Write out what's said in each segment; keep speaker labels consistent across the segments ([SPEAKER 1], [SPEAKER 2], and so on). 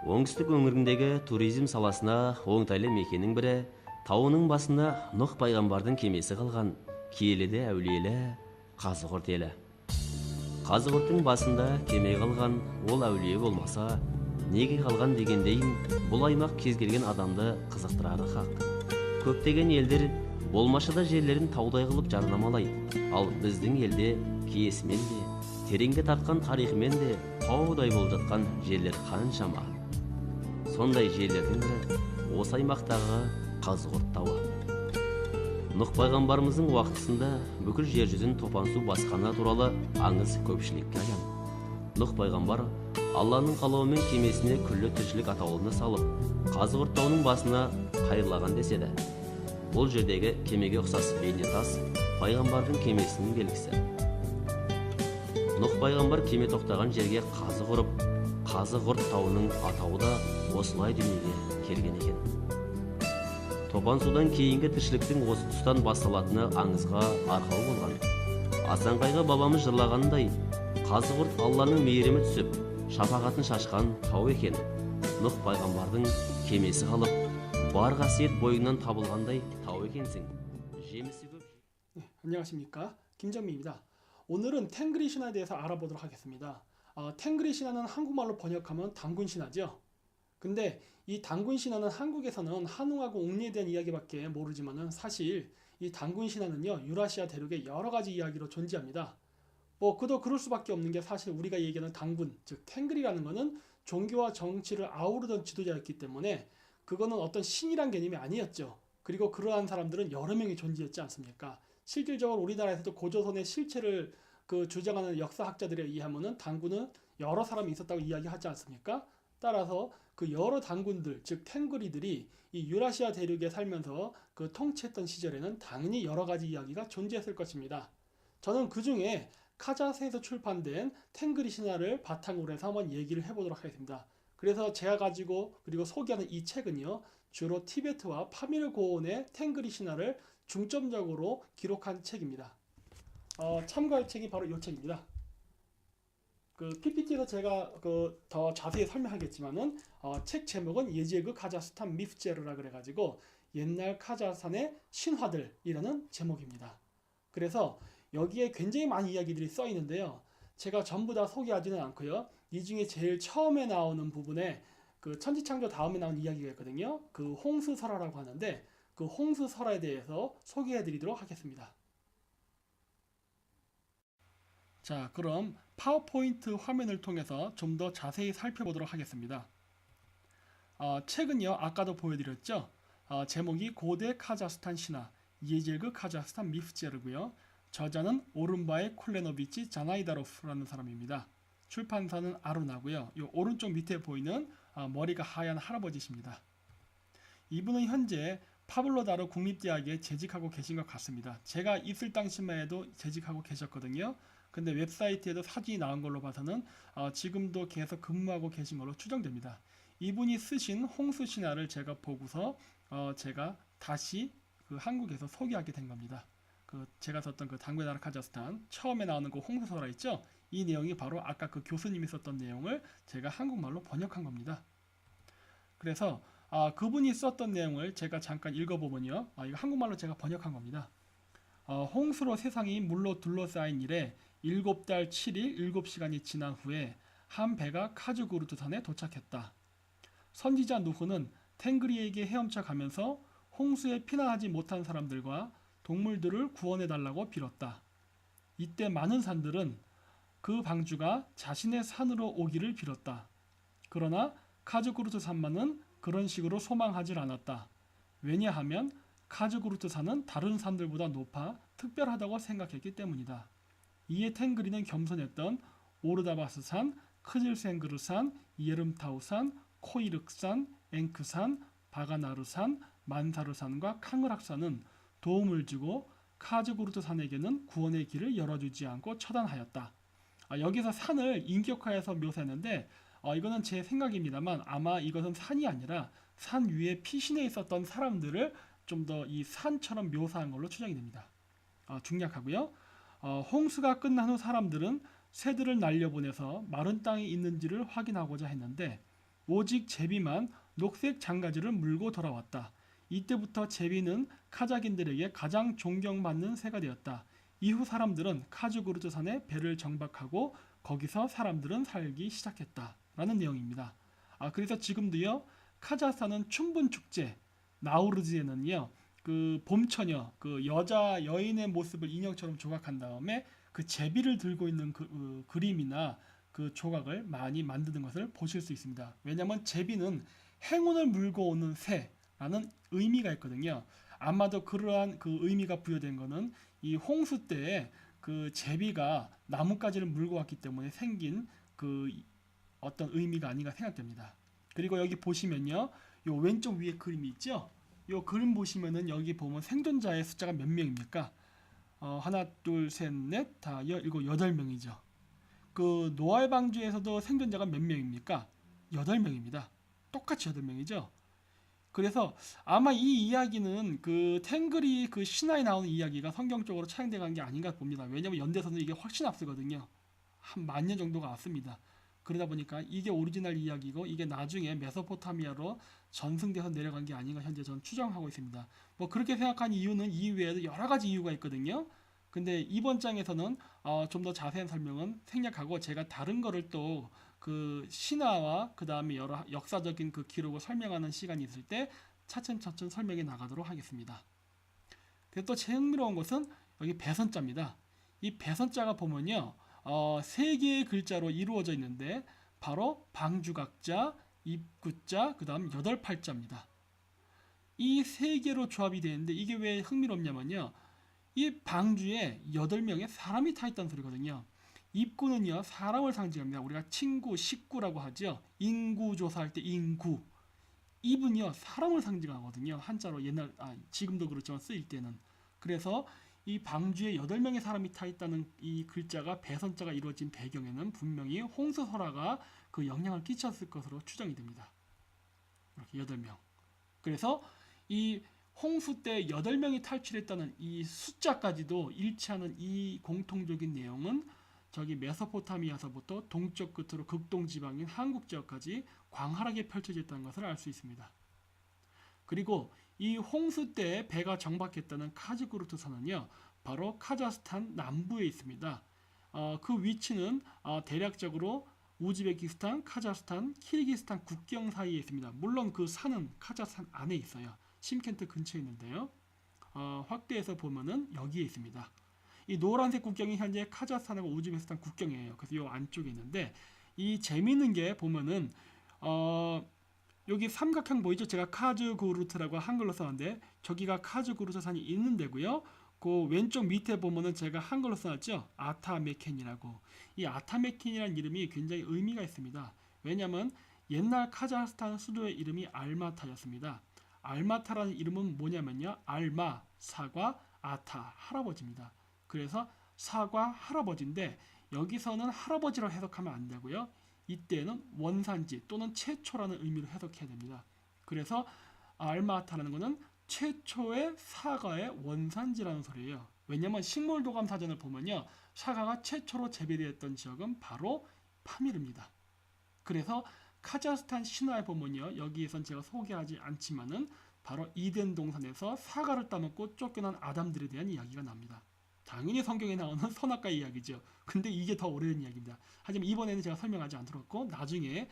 [SPEAKER 1] Оңтүстік өңіріндегі туризм саласына оңтайлы мекеннің бірі тауының басына Нұх пайғамбардың кемесі қалған киеліде әулиелі Қазығұрт елі. Қазығұрттың басында кеме қалған ол әулие болмаса, неге қалған дегендейін, бұл аймақ кез келген адамды қызықтырары хақ. Көптеген елдер болмашыда жерлерін таудай қылып жарнамалайды, ал біздің елде киесімен де, тереңге тартқан тарихымен де таудай болып жатқан жерлер қаншама. Сондай жерлердің бірі осы аймақтағы Қазығұрт тауы. Нұх пайғамбарымыздың уақытысында бүкіл жер жүзін топан су басқаны туралы аңыз көпшілікке аян. Нұх пайғамбар Алланың қалауымен кемесіне күллі тіршілік атаулыны салып, Қазығұрт тауының басына қайырлаған деседі. Бұл жердегі кемеге ұқсас бейнетас пайғамбардың кемесінің белгісі. Нұх пайғамбар кеме тоқтаған жерге қазы құрып, Қазығұрт тауының атауы да осылай дүниеге келген екен. Топан судан кейінгі тіршіліктің осы тұстан басталатыны аңызға арқау болған. Асанқайғы бабамыз жырлағандай, Қазығұрт Алланың мейірімі түсіп, шапағатын шашқан тау екен. Нұх пайғамбардың кемесі қалып, бар қасиет бойыңнан табылғандай тау екенсің. Жемісі көп.
[SPEAKER 2] 안녕하십니까? 김정민입니다. 오늘은 탱그리 신화에 대해서 알아보도록 하겠습니다. 탱그리 신화는 한국말로 번역하면 단군 신화죠. 근데 이 단군 신화는 한국에서는 한웅하고 옥리에 대한 이야기밖에 모르지만은 사실 이 단군 신화는요, 유라시아 대륙의 여러 가지 이야기로 존재합니다. 그도 그럴 수밖에 없는 게 사실 우리가 얘기하는 단군, 즉 탱글이라는 거는 종교와 정치를 아우르던 지도자였기 때문에 그거는 어떤 신이란 개념이 아니었죠. 그리고 그러한 사람들은 여러 명이 존재했지 않습니까? 실질적으로 우리나라에서도 고조선의 실체를 주장하는 역사학자들에 의하면은 단군은 여러 사람이 있었다고 이야기하지 않습니까? 따라서 그 여러 단군들, 즉 탱그리들이 이 유라시아 대륙에 살면서 통치했던 시절에는 당연히 여러 가지 이야기가 존재했을 것입니다. 저는 그 중에 카자흐에서 출판된 탱그리 신화를 바탕으로 해서 한번 얘기를 해보도록 하겠습니다. 그래서 제가 가지고 그리고 소개하는 이 책은요, 주로 티베트와 파밀 고원의 탱그리 신화를 중점적으로 기록한 책입니다. 참고할 책이 바로 이 책입니다. PPT에서 제가 더 자세히 설명하겠지만은 책 제목은 예제그 카자흐스탄 미프제르라 그래가지고 옛날 카자흐스탄의 신화들이라는 제목입니다. 그래서 여기에 굉장히 많은 이야기들이 써 있는데요. 제가 전부 다 소개하지는 않고요. 이 중에 제일 처음에 나오는 부분에 천지창조 다음에 나온 이야기가 있거든요. 홍수설화라고 하는데 그 홍수설화에 대해서 소개해드리도록 하겠습니다. 자, 그럼 파워포인트 화면을 통해서 좀 더 자세히 살펴보도록 하겠습니다. 책은요, 아까도 보여드렸죠. 제목이 고대 카자흐스탄 신화, 예젤그 카자흐스탄 미프제르고요. 저자는 오른바의 콜레노비치 자나이다로프라는 사람입니다. 출판사는 아루나고요. 이 오른쪽 밑에 보이는 머리가 하얀 할아버지십니다. 이분은 현재 파블로다르 국립대학에 재직하고 계신 것 같습니다. 제가 있을 당시만 해도 재직하고 계셨거든요. 근데 웹사이트에도 사진이 나온 걸로 봐서는 지금도 계속 근무하고 계신 걸로 추정됩니다. 이분이 쓰신 홍수 신화를 제가 보고서 제가 다시 한국에서 소개하게 된 겁니다. 제가 썼던 단군의 나라 카자흐스탄 처음에 나오는 홍수설화 있죠? 이 내용이 바로 아까 교수님이 썼던 내용을 제가 한국말로 번역한 겁니다. 그래서 그분이 썼던 내용을 제가 잠깐 읽어보면요, 이거 한국말로 제가 번역한 겁니다. 홍수로 세상이 물로 둘러싸인 이래 7달 7일 7시간이 지난 후에 한 배가 카즈구르트 산에 도착했다. 선지자 누후는 탱그리에게 헤엄쳐 가면서 홍수에 피난하지 못한 사람들과 동물들을 구원해달라고 빌었다. 이때 많은 산들은 그 방주가 자신의 산으로 오기를 빌었다. 그러나 카즈구르트 산만은 그런 식으로 소망하지 않았다. 왜냐하면 카즈구르트 산은 다른 산들보다 높아 특별하다고 생각했기 때문이다. 이에 탱그리는 겸손했던 오르다바스산, 크질센그르산, 예름타우산, 코이륵산, 앵크산, 바가나르산, 만사르산과 캉으락산은 도움을 주고 카즈구르트 산에게는 구원의 길을 열어주지 않고 처단하였다. 여기서 산을 인격화해서 묘사했는데 이거는 제 생각입니다만 아마 이것은 산이 아니라 산 위에 피신해 있었던 사람들을 좀 더 이 산처럼 묘사한 걸로 추정이 됩니다. 중략하고요. 홍수가 끝난 후 사람들은 새들을 날려보내서 마른 땅이 있는지를 확인하고자 했는데 오직 제비만 녹색 장가지를 물고 돌아왔다. 이때부터 제비는 카자긴들에게 가장 존경받는 새가 되었다. 이후 사람들은 카즈구르트산에 배를 정박하고 거기서 사람들은 살기 시작했다. 라는 내용입니다. 그래서 지금도요, 카자흐스탄은 춘분 축제, 나우르즈에는요, 그 봄처녀, 그 여자 여인의 모습을 인형처럼 조각한 다음에 그 제비를 들고 있는 그림이나 그 조각을 많이 만드는 것을 보실 수 있습니다. 왜냐하면 제비는 행운을 물고 오는 새라는 의미가 있거든요. 아마도 그러한 그 의미가 부여된 것은 이 홍수 때에 그 제비가 나뭇가지를 물고 왔기 때문에 생긴 그 어떤 의미가 아닌가 생각됩니다. 그리고 여기 보시면요, 요 왼쪽 위에 그림이 있죠? 요 그림 보시면은 여기 보면 생존자의 숫자가 몇 명입니까? 하나, 둘, 셋, 넷, 다, 일곱, 여덟 명이죠. 그 노알 방주에서도 생존자가 몇 명입니까? 8명입니다. 똑같이 8명이죠. 그래서 아마 이 이야기는 그 탱글이 그 신화에 나오는 이야기가 성경적으로 차용돼 간 게 아닌가 봅니다. 왜냐면 연대서는 이게 훨씬 앞서거든요. 한 10,000년 정도가 앞섭니다. 그러다 보니까 이게 오리지널 이야기고 이게 나중에 메소포타미아로 전승돼서 내려간 게 아닌가 현재 저는 추정하고 있습니다. 뭐 그렇게 생각한 이유는 이외에도 여러 가지 이유가 있거든요. 근데 이번 장에서는 좀 더 자세한 설명은 생략하고 제가 다른 거를 또 그 신화와 그 다음에 여러 역사적인 그 기록을 설명하는 시간이 있을 때 차츰차츰 설명해 나가도록 하겠습니다. 그리고 또 제일 흥미로운 것은 여기 배선자입니다. 이 배선자가 보면요, 세 개의 글자로 이루어져 있는데 바로 방주각자, 입구자, 그 다음 여덟 팔자입니다. 이 세 개로 조합이 되는데 이게 왜 흥미롭냐면요, 이 방주에 8명의 사람이 타 있다는 소리거든요. 입구는요, 사람을 상징합니다. 우리가 친구, 식구라고 하죠. 인구 조사할 때 인구. 입은요, 사람을 상징하거든요. 한자로 지금도 그렇지만 쓰일 때는. 그래서 이 방주에 8명의 사람이 타 있다는 이 글자가 배선자가 이루어진 배경에는 분명히 홍수설화가 그 영향을 끼쳤을 것으로 추정이 됩니다. 이렇게 8명. 그래서 이 홍수 때 8명이 탈출했다는 이 숫자까지도 일치하는 이 공통적인 내용은 저기 메소포타미아서부터 동쪽 끝으로 극동 지방인 한국 지역까지 광활하게 펼쳐져 있다는 것을 알 수 있습니다. 그리고 이 홍수 때 배가 정박했다는 카즈구르트산은요, 바로 카자흐스탄 남부에 있습니다. 그 위치는 대략적으로 우즈베키스탄, 카자흐스탄, 키르기스탄 국경 사이에 있습니다. 물론 그 산은 카자흐스탄 안에 있어요. 심켄트 근처에 있는데요. 확대해서 보면은 여기에 있습니다. 이 노란색 국경이 현재 카자흐스탄하고 우즈베키스탄 국경이에요. 그래서 이 안쪽에 있는데 이 재미있는 게 보면은 여기 삼각형 보이죠? 제가 카즈구르트라고 한글로 썼는데 저기가 카즈구르트산이 있는 데고요. 그 왼쪽 밑에 보면은 제가 한글로 써놨죠? 아타메켄이라고. 이 아타메켄이라는 이름이 굉장히 의미가 있습니다. 왜냐하면 옛날 카자흐스탄 수도의 이름이 알마타였습니다. 알마타라는 이름은 뭐냐면요, 알마, 사과, 아타, 할아버지입니다. 그래서 사과 할아버지인데 여기서는 할아버지로 해석하면 안 되고요. 이때는 원산지 또는 최초라는 의미로 해석해야 됩니다. 그래서 알마타라는 것은 최초의 사과의 원산지라는 소리예요. 왜냐하면 식물도감 사전을 보면요, 사과가 최초로 재배되었던 지역은 바로 파미르입니다. 그래서 카자흐스탄 신화에 보면요, 여기에선 제가 소개하지 않지만은 바로 이덴 동산에서 사과를 따먹고 쫓겨난 아담들에 대한 이야기가 납니다. 당연히 성경에 나오는 선악과 이야기죠. 근데 이게 더 오래된 이야기입니다. 하지만 이번에는 제가 설명하지 않도록 하고 나중에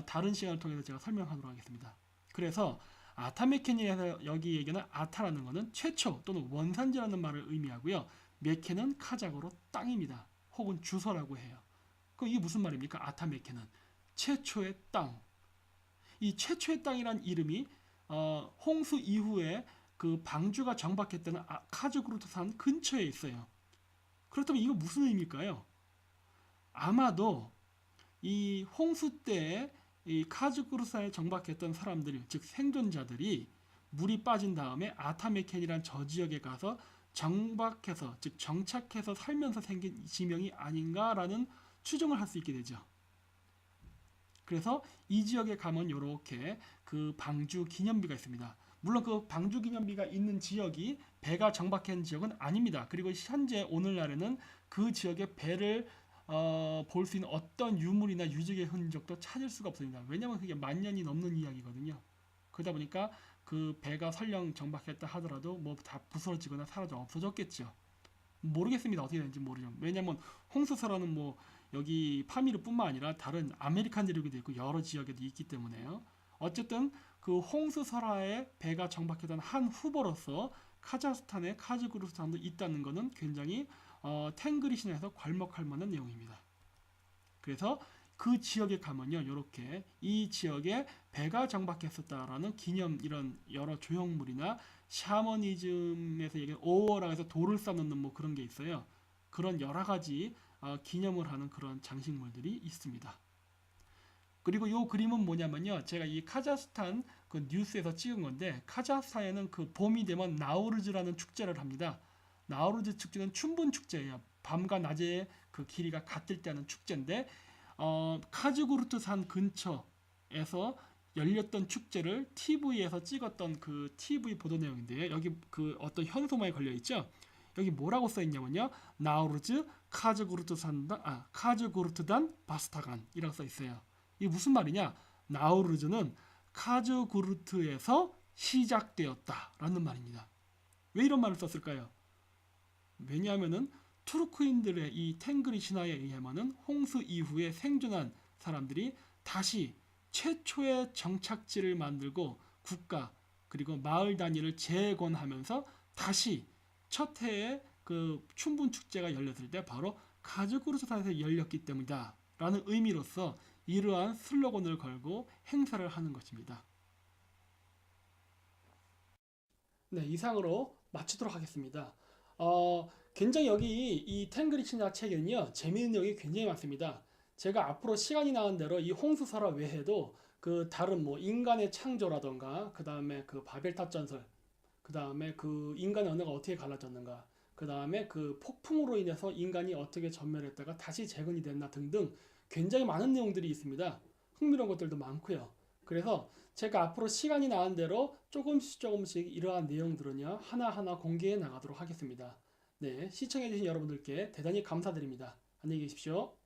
[SPEAKER 2] 다른 시간을 통해서 제가 설명하도록 하겠습니다. 그래서 아타메켄이에서 여기 얘기는 아타라는 것은 최초 또는 원산지라는 말을 의미하고요. 메켄은 카자흐로 땅입니다. 혹은 주소라고 해요. 그럼 이게 무슨 말입니까? 아타메켄은 최초의 땅. 이 최초의 땅이란 이름이 홍수 이후에 그 방주가 정박했다는 카즈구르트산 근처에 있어요. 그렇다면 이거 무슨 의미일까요? 아마도 이 홍수 때 이 카즈구르트산에 정박했던 사람들, 즉 생존자들이 물이 빠진 다음에 아타메켄이란 저 지역에 가서 정박해서, 즉 정착해서 살면서 생긴 지명이 아닌가라는 추정을 할 수 있게 되죠. 그래서 이 지역에 가면 이렇게 그 방주 기념비가 있습니다. 물론 그 방주 기념비가 있는 지역이 배가 정박한 지역은 아닙니다. 그리고 현재 오늘날에는 그 지역에 배를 볼 수 있는 어떤 유물이나 유적의 흔적도 찾을 수가 없습니다. 왜냐하면 그게 만 년이 넘는 이야기거든요. 그러다 보니까 그 배가 설령 정박했다 하더라도 뭐 다 부서지거나 사라져 없어졌겠죠. 모르겠습니다. 어떻게 되는지 모르죠. 왜냐면 홍수설화는 뭐 여기 파미르뿐만 아니라 다른 아메리칸 대륙에도 있고 여러 지역에도 있기 때문에요. 어쨌든 그 홍수설화에 배가 정박했던 한 후보로서 카자흐스탄의 카즈흐스탄도 있다는 것은 굉장히 탱그리 신화에서 괄목할 만한 내용입니다. 그래서 그 지역에 가면요, 이렇게 이 지역에 배가 정박했었다라는 기념 이런 여러 조형물이나 샤머니즘에서 얘기하는 오어랑 해서 돌을 쌓는 뭐 그런 게 있어요. 그런 여러 가지 기념을 하는 그런 장식물들이 있습니다. 그리고 이 그림은 뭐냐면요, 제가 이 카자흐스탄 그 뉴스에서 찍은 건데 카자흐스탄에는 그 봄이 되면 나우루즈라는 축제를 합니다. 나우루즈 축제는 춘분 축제예요. 밤과 낮의 그 길이가 같을 때 하는 축제인데 카즈구르트 산 근처에서 열렸던 축제를 TV에서 찍었던 그 TV 보도 내용인데요. 여기 그 어떤 현수막에 걸려 있죠. 여기 뭐라고 써 있냐면요. 나우루즈 카즈구르트단 바스타간이라고 써 있어요. 이게 무슨 말이냐? 나우루즈는 카즈구르트에서 시작되었다라는 말입니다. 왜 이런 말을 썼을까요? 왜냐하면은 투르크인들의 이 탱그리 신화에 의하면은 홍수 이후에 생존한 사람들이 다시 최초의 정착지를 만들고 국가 그리고 마을 단위를 재건하면서 다시 첫 해에 그 춘분 축제가 열렸을 때 바로 카즈흐스탄에서 열렸기 때문이다 라는 의미로서 이러한 슬로건을 걸고 행사를 하는 것입니다. 네, 이상으로 마치도록 하겠습니다. 굉장히 여기 이 탱그리 신화 책에는요 재미있는 내용이 굉장히 많습니다. 제가 앞으로 시간이 나는 대로 이 홍수설화 외에도 그 다른 뭐 인간의 창조라던가 그 다음에 그 바벨탑 전설 그 다음에 그 인간의 언어가 어떻게 갈라졌는가 그 다음에 그 폭풍으로 인해서 인간이 어떻게 전멸했다가 다시 재건이 됐나 등등 굉장히 많은 내용들이 있습니다. 흥미로운 것들도 많고요. 그래서 제가 앞으로 시간이 나는 대로 조금씩 이러한 내용들은요 하나하나 공개해 나가도록 하겠습니다. 네, 시청해주신 여러분들께 대단히 감사드립니다. 안녕히 계십시오.